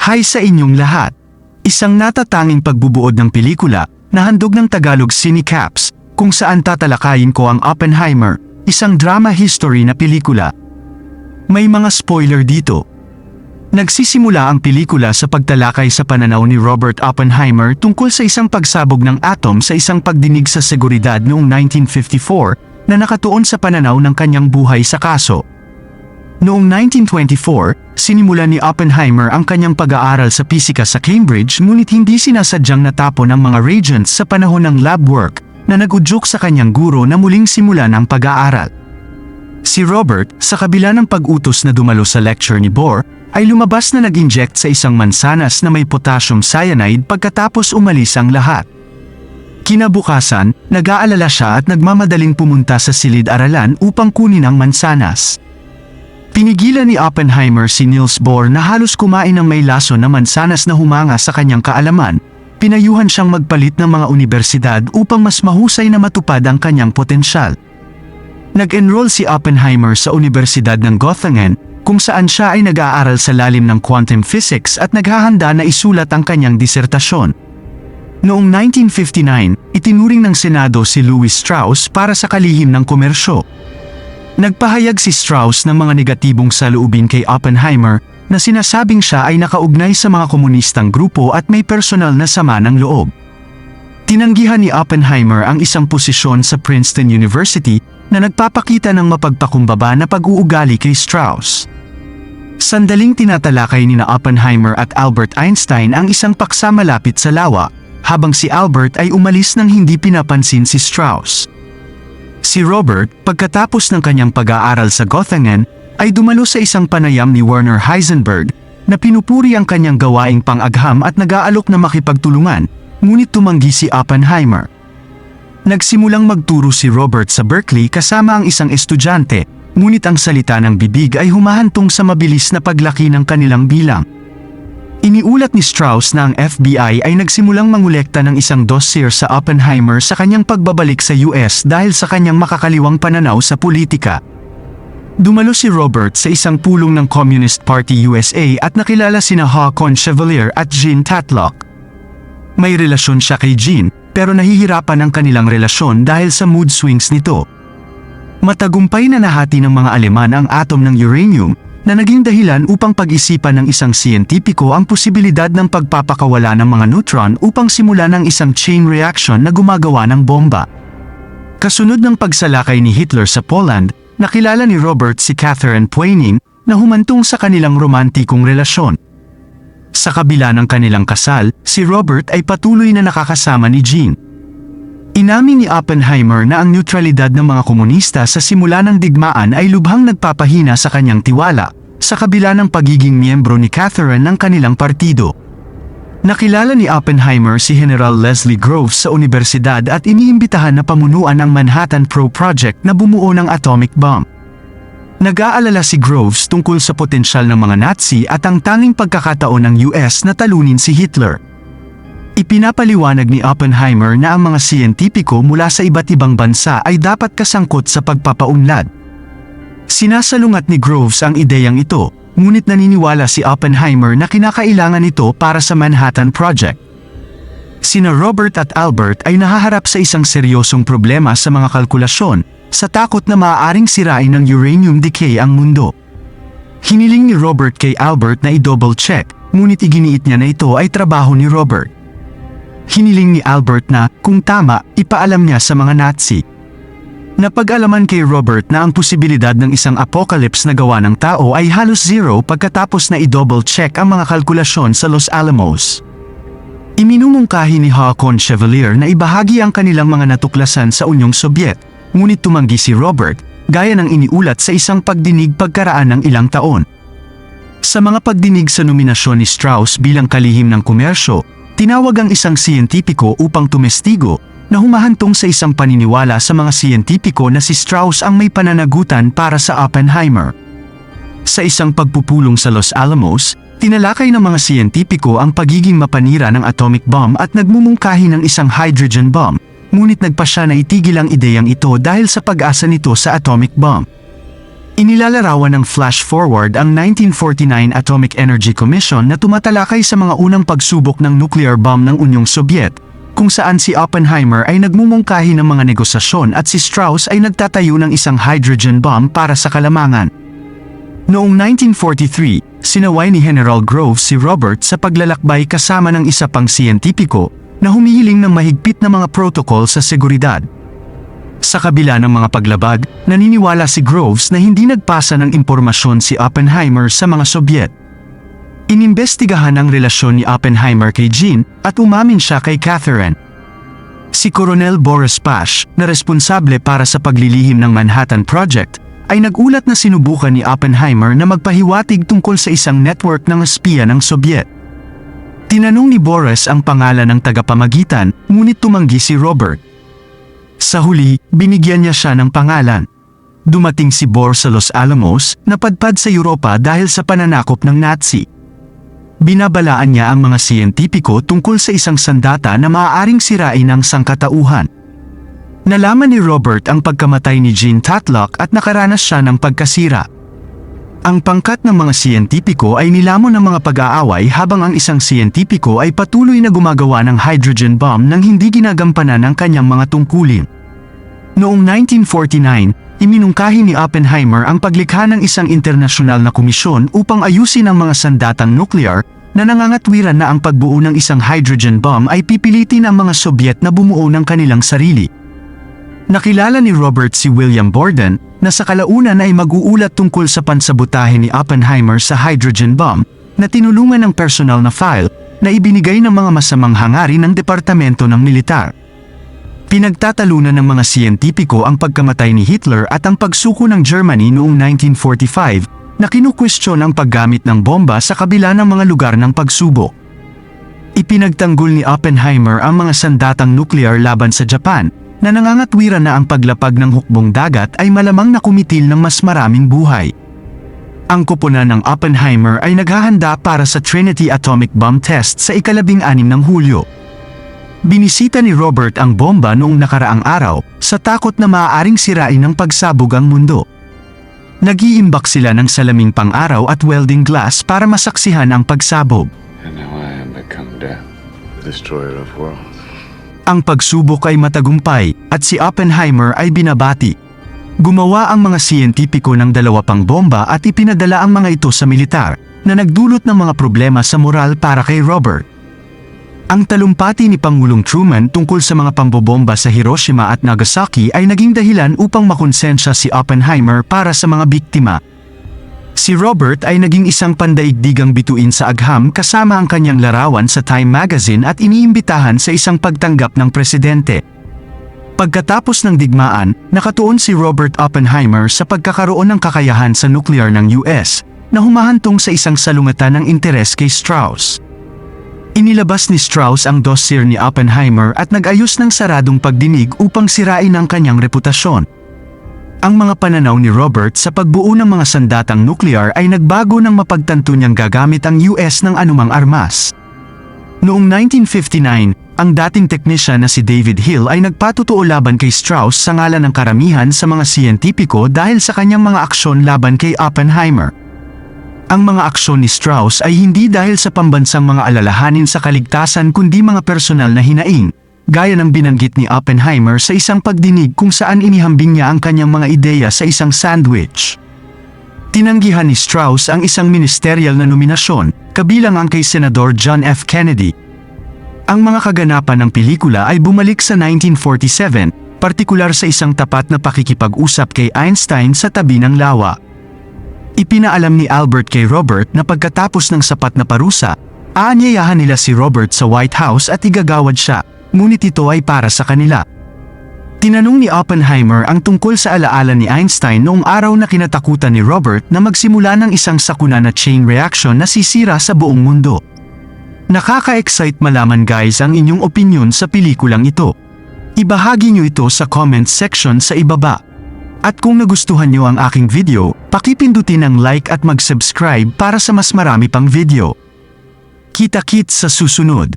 Hi sa inyong lahat! Isang natatanging pagbubuod ng pelikula na handog ng Tagalog Cinecaps kung saan tatalakayin ko ang Oppenheimer, isang drama history na pelikula. May mga spoiler dito. Nagsisimula ang pelikula sa pagtalakay sa pananaw ni Robert Oppenheimer tungkol sa isang pagsabog ng atom sa isang pagdinig sa seguridad noong 1954 na nakatuon sa pananaw ng kanyang buhay sa kaso. Noong 1924, sinimulan ni Oppenheimer ang kanyang pag-aaral sa pisika sa Cambridge ngunit hindi sinasadyang natapon ang mga reagents sa panahon ng lab work na nagudyok sa kanyang guro na muling simulan ang pag-aaral. Si Robert, sa kabila ng pag-utos na dumalo sa lecture ni Bohr, ay lumabas na nag-inject sa isang mansanas na may potassium cyanide pagkatapos umalis ang lahat. Kinabukasan, nag-aalala siya at nagmamadaling pumunta sa silid-aralan upang kunin ang mansanas. Pinigilan ni Oppenheimer si Niels Bohr na halos kumain ng may lason na mansanas na humanga sa kanyang kaalaman. Pinayuhan siyang magpalit ng mga universidad upang mas mahusay na matupad ang kanyang potensyal. Nag-enroll si Oppenheimer sa Universidad ng Göttingen kung saan siya ay nag-aaral sa lalim ng quantum physics at naghahanda na isulat ang kanyang disertasyon. Noong 1959, itinuring ng Senado si Louis Strauss para sa kalihim ng komersyo. Nagpahayag si Strauss ng mga negatibong saloobin kay Oppenheimer na sinasabing siya ay nakaugnay sa mga komunistang grupo at may personal na sama ng loob. Tinanggihan ni Oppenheimer ang isang posisyon sa Princeton University na nagpapakita ng mapagpakumbaba na pag-uugali kay Strauss. Sandaling tinatalakay ni Oppenheimer at Albert Einstein ang isang paksa malapit sa lawa, habang si Albert ay umalis nang hindi pinapansin si Strauss. Si Robert, pagkatapos ng kanyang pag-aaral sa Göttingen, ay dumalo sa isang panayam ni Werner Heisenberg na pinupuri ang kanyang gawaing pang-agham at nag-aalok na makipagtulungan, ngunit tumanggi si Oppenheimer. Nagsimulang magturo si Robert sa Berkeley kasama ang isang estudyante, ngunit ang salita ng bibig ay humahantong sa mabilis na paglaki ng kanilang bilang. Iniulat ni Strauss na ang FBI ay nagsimulang mangolekta ng isang dossier sa Oppenheimer sa kanyang pagbabalik sa US dahil sa kanyang makakaliwang pananaw sa politika. Dumalo si Robert sa isang pulong ng Communist Party USA at nakilala sina Håkon Chevalier at Jean Tatlock. May relasyon siya kay Jean, pero nahihirapan ang kanilang relasyon dahil sa mood swings nito. Matagumpay na nahati ng mga Aleman ang atom ng uranium, na naging dahilan upang pag-isipan ng isang siyentipiko ang posibilidad ng pagpapakawala ng mga neutron upang simulan ng isang chain reaction na gumagawa ng bomba. Kasunod ng pagsalakay ni Hitler sa Poland, nakilala ni Robert si Catherine Poening na humantong sa kanilang romantikong relasyon. Sa kabila ng kanilang kasal, si Robert ay patuloy na nakakasama ni Jean. Inamin ni Oppenheimer na ang neutralidad ng mga komunista sa simula ng digmaan ay lubhang nagpapahina sa kanyang tiwala, sa kabila ng pagiging miyembro ni Catherine ng kanilang partido. Nakilala ni Oppenheimer si General Leslie Groves sa universidad at iniimbitahan na pamunuan ang Manhattan Project na bumuo ng atomic bomb. Nag-aalala si Groves tungkol sa potensyal ng mga Nazi at ang tanging pagkakataon ng US na talunin si Hitler. Ipinapaliwanag ni Oppenheimer na ang mga siyentipiko mula sa iba't ibang bansa ay dapat kasangkot sa pagpapaunlad. Sinasalungat ni Groves ang ideyang ito, ngunit naniniwala si Oppenheimer na kinakailangan ito para sa Manhattan Project. Sina Robert at Albert ay nahaharap sa isang seryosong problema sa mga kalkulasyon, sa takot na maaaring sirain ng uranium decay ang mundo. Hiniling ni Robert kay Albert na i-double check, ngunit iginiit niya na ito ay trabaho ni Robert. Hiniling ni Albert na, kung tama, ipaalam niya sa mga Nazi. Napag-alaman kay Robert na ang posibilidad ng isang apocalypse na gawa ng tao ay halos zero pagkatapos na i-double check ang mga kalkulasyon sa Los Alamos. Iminumungkahi ni Håkon Chevalier na ibahagi ang kanilang mga natuklasan sa Unyong Sobyet, ngunit tumanggi si Robert, gaya ng iniulat sa isang pagdinig pagkaraan ng ilang taon. Sa mga pagdinig sa nominasyon ni Strauss bilang kalihim ng komersyo, tinawag ang isang siyentipiko upang tumestigo na humahantong sa isang paniniwala sa mga siyentipiko na si Strauss ang may pananagutan para sa Oppenheimer. Sa isang pagpupulong sa Los Alamos, tinalakay ng mga siyentipiko ang pagiging mapanira ng atomic bomb at nagmumungkahi ng isang hydrogen bomb, ngunit nagpa siya na itigil ang ideyang ito dahil sa pag-asa nito sa atomic bomb. Inilalarawan ng flash forward ang 1949 Atomic Energy Commission na tumatalakay sa mga unang pagsubok ng nuclear bomb ng Unyong Sobyet, kung saan si Oppenheimer ay nagmumungkahi ng mga negosasyon at si Strauss ay nagtatayo ng isang hydrogen bomb para sa kalamangan. Noong 1943, sinaway ni General Groves si Robert sa paglalakbay kasama ng isa pang siyentipiko na humihiling ng mahigpit na mga protocol sa seguridad. Sa kabila ng mga paglabag, naniniwala si Groves na hindi nagpasa ng impormasyon si Oppenheimer sa mga Sobyet. Inimbestigahan ang relasyon ni Oppenheimer kay Jean at umamin siya kay Catherine. Si Coronel Boris Pash, na responsable para sa paglilihim ng Manhattan Project, ay nagulat na sinubukan ni Oppenheimer na magpahiwatig tungkol sa isang network ng espiya ng Sobyet. Tinanong ni Boris ang pangalan ng tagapamagitan, ngunit tumanggi si Robert. Sa huli, binigyan niya siya ng pangalan. Dumating si Bohr sa Los Alamos, napadpad sa Europa dahil sa pananakop ng Nazi. Binabalaan niya ang mga siyentipiko tungkol sa isang sandata na maaaring sirain ang sangkatauhan. Nalaman ni Robert ang pagkamatay ni Jean Tatlock at nakaranas siya ng pagkasira. Ang pangkat ng mga siyentipiko ay nilamon ng mga pag-aaway habang ang isang siyentipiko ay patuloy na gumagawa ng hydrogen bomb nang hindi ginagampanan ang kanyang mga tungkulin. Noong 1949, iminungkahi ni Oppenheimer ang paglikha ng isang internasyonal na komisyon upang ayusin ang mga sandatang nuklear na nangangatwiran na ang pagbuo ng isang hydrogen bomb ay pipilitin ang mga Sobyet na bumuo ng kanilang sarili. Nakilala ni Robert si William Borden na sa kalaunan ay mag-uulat tungkol sa pansabotahe ni Oppenheimer sa hydrogen bomb na tinulungan ng personal na file na ibinigay ng mga masamang hangarin ng Departamento ng Militar. Pinagtatalunan ng mga siyentipiko ang pagkamatay ni Hitler at ang pagsuko ng Germany noong 1945 na kinukwestiyon ang paggamit ng bomba sa kabila ng mga lugar ng pagsubok. Ipinagtanggol ni Oppenheimer ang mga sandatang nuklear laban sa Japan na nangangatwiran na ang paglapag ng hukbong dagat ay malamang na kumitil ng mas maraming buhay. Ang koponan ng Oppenheimer ay naghahanda para sa Trinity Atomic Bomb Test sa ika-16 ng Hulyo. Binisita ni Robert ang bomba noong nakaraang araw sa takot na maaaring sirain ng pagsabog ang mundo. Nag-iimbak sila ng salaming pang-araw at welding glass para masaksihan ang pagsabog. And now I am become death, the destroyer of worlds. Ang pagsubok ay matagumpay at si Oppenheimer ay binabati. Gumawa ang mga siyentipiko ng 2 pang bomba at ipinadala ang mga ito sa militar na nagdulot ng mga problema sa moral para kay Robert. Ang talumpati ni Pangulong Truman tungkol sa mga pambobomba sa Hiroshima at Nagasaki ay naging dahilan upang makonsensya si Oppenheimer para sa mga biktima. Si Robert ay naging isang pandaigdigang bituin sa agham kasama ang kanyang larawan sa Time magazine at iniimbitahan sa isang pagtanggap ng presidente. Pagkatapos ng digmaan, nakatuon si Robert Oppenheimer sa pagkakaroon ng kakayahan sa nuclear ng US na humahantong sa isang salungatan ng interes kay Strauss. Inilabas ni Strauss ang dossier ni Oppenheimer at nag-ayos ng saradong pagdinig upang sirain ang kanyang reputasyon. Ang mga pananaw ni Robert sa pagbuo ng mga sandatang nuklear ay nagbago nang mapagtanto niyang gagamit ang US ng anumang armas. Noong 1959, ang dating teknisyan na si David Hill ay nagpatotoo laban kay Strauss sa ngalan ng karamihan sa mga siyentipiko dahil sa kanyang mga aksyon laban kay Oppenheimer. Ang mga aksyon ni Strauss ay hindi dahil sa pambansang mga alalahanin sa kaligtasan kundi mga personal na hinaing, gaya ng binanggit ni Oppenheimer sa isang pagdinig kung saan inihambing niya ang kanyang mga ideya sa isang sandwich. Tinanggihan ni Strauss ang isang ministerial na nominasyon, kabilang ang kay Senador John F. Kennedy. Ang mga kaganapan ng pelikula ay bumalik sa 1947, partikular sa isang tapat na pakikipag-usap kay Einstein sa tabi ng lawa. Ipinaalam ni Albert kay Robert na pagkatapos ng sapat na parusa, aanyayahan nila si Robert sa White House at igagawad siya, ngunit ito ay para sa kanila. Tinanong ni Oppenheimer ang tungkol sa alaala ni Einstein noong araw na kinatakutan ni Robert na magsimula ng isang sakuna na chain reaction na sisira sa buong mundo. Nakaka-excite malaman guys ang inyong opinyon sa pelikulang ito. Ibahagi nyo ito sa comments section sa ibaba. At kung nagustuhan nyo ang aking video, pakipindutin ang like at mag-subscribe para sa mas marami pang video. Kita-kits sa susunod.